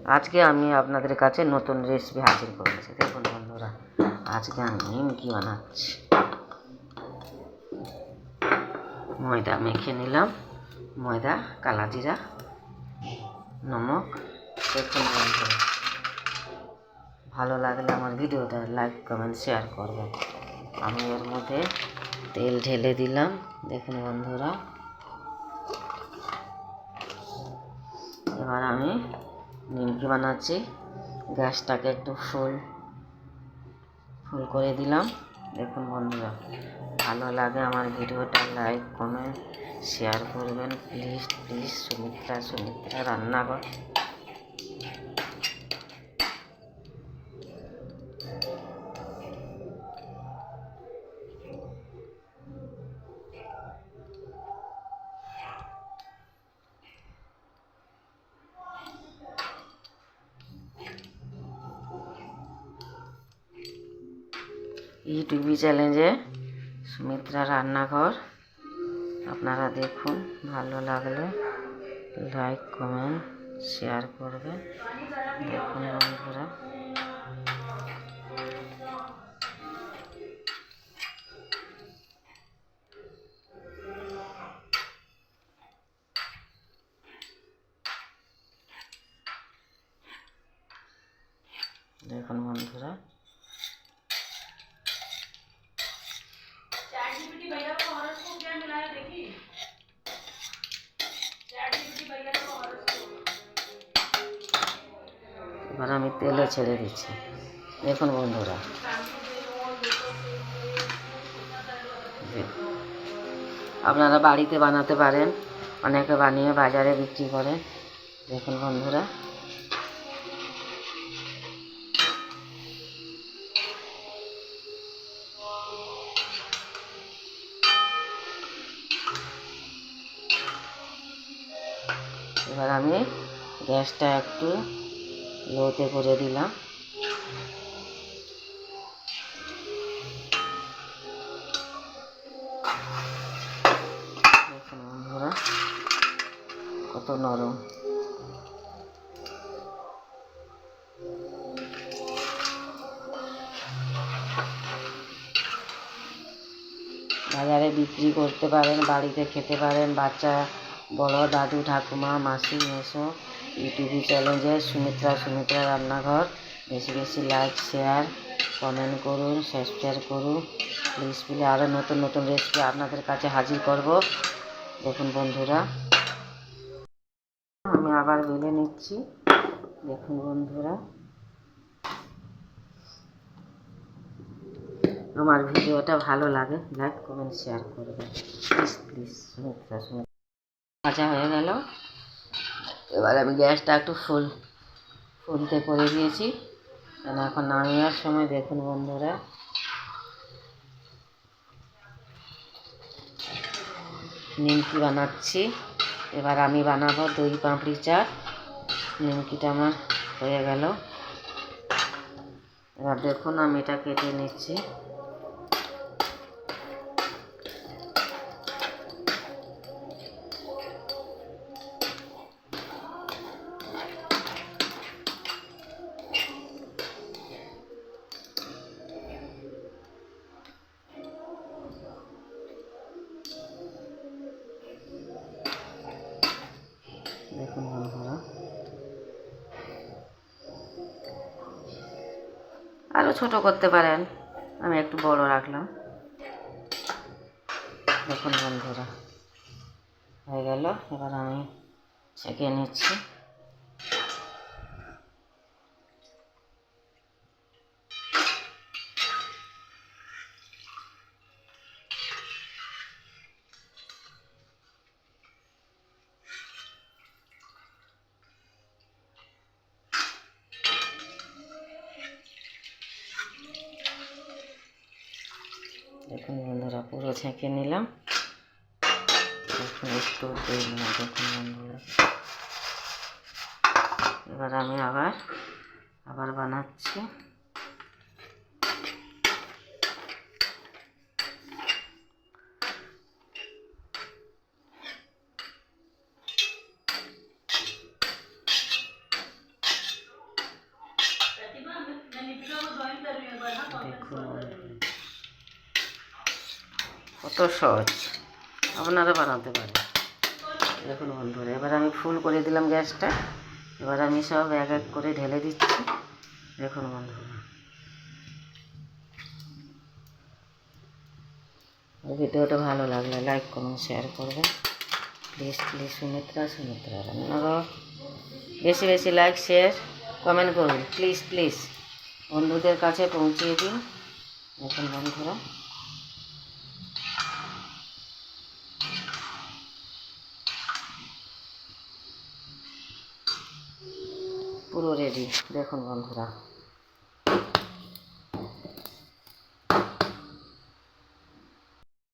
আজকে আমি আপনাদের কাছে নতুন রেসিপি হাজির করেছি। দেখুন বন্ধুরা, আজকে আমি নিমকি বানাচ্ছি। ময়দা মেখে নিলাম, ময়দা, কালা জিরা, নমক। দেখুন বন্ধুরা, ভালো লাগলে আমার ভিডিওটা লাইক কমেন্ট শেয়ার করবেন। আমি এর মধ্যে তেল ঢেলে দিলাম। দেখুন বন্ধুরা, এবার আমি নিমকি বানাচ্ছি। গ্যাসটাকে একটু ফুল করে দিলাম। দেখুন বন্ধুরা, ভালো লাগে আমার ভিডিওটা লাইক কমেন্ট শেয়ার করবেন প্লিজ প্লিজ। সুমিত্রা রান্নাঘর। ইউটিউবে চ্যানেলে সুমিত্রা রান্নাঘর, আপনারা দেখুন। ভালো লাগলে লাইক কমেন্ট শেয়ার করবেন। দেখুন বন্ধুরা, দেখুন বন্ধুরা, এবার আমি তেলে ছেড়ে দিচ্ছি। দেখুন বন্ধুরা, আপনারা বাড়িতে বানাতে পারেন, অনেকে বানিয়ে বাজারে বিক্রি করেন। দেখুন বন্ধুরা, এবার আমি গ্যাসটা একটু লোতে করে দিলাম। দেখুন বন্ধুরা, কত নরম। বাজারে বিক্রি করতে পারেন, বাড়িতে খেতে পারেন। বাচ্চা, বড়, দাদু, ঠাকুমা, মাসি, মেসো। ইউটিউব চ্যানেলে সুমিত্রা রান্নাঘর। বেশি বেশি লাইক শেয়ার কমেন্ট করুন, সাবস্ক্রাইব করুন প্লিজ প্লিজ। আরও নতুন নতুন রেসিপি আপনাদের কাছে হাজির করব। দেখুন বন্ধুরা, আমি আবার বেলে নিচ্ছি। দেখুন বন্ধুরা, আমার ভিডিওটা ভালো লাগে লাইক কমেন্ট শেয়ার করবেন প্লিজ প্লিজ। সুমিত্রা ভাজা হয়ে গেল। এবার আমি গ্যাসটা একটু ফুলতে করে দিয়েছি। এখন নামিয়ে সময় দেখুন বন্ধুরা, নিমকি বানাচ্ছি। এবার আমি বানাবো দই পাঁপড়ি চাট। নিমকিটা আমার হয়ে গেল। এবার দেখুন আমি এটা কেটে নিচ্ছি। দেখুন বন্ধুরা, আরও ছোট করতে পারেন, আমি একটু বড় রাখলাম। দেখুন বন্ধুরা, হয়ে গেল। এবার আমি ছেঁকে নিচ্ছি। দেখুন বন্ধুরা, পুরো ছেঁকে নিলাম। দেখুন একটু তেল না। দেখুন বন্ধুরা, এবার আমি আবার বানাচ্ছি। দেখুন বন্ধুরা, কত সহজ, আপনারা বানাতে পারেন। দেখুন বন্ধুরা, এবার আমি ফুল করে দিলাম গ্যাসটা। এবার আমি সব এক এক করে ঢেলে দিচ্ছি। দেখুন বন্ধুরা, ভিডিওটা ভালো লাগলে লাইক কমেন্ট শেয়ার করবেন প্লিজ প্লিজ। সুমিত্রা রান্নাঘর, বেশি বেশি লাইক শেয়ার কমেন্ট করুন প্লিজ প্লিজ, বন্ধুদের কাছে পৌঁছিয়ে দিন। দেখুন বন্ধুরা, পুরো রেডি। দেখুন বন্ধুরা।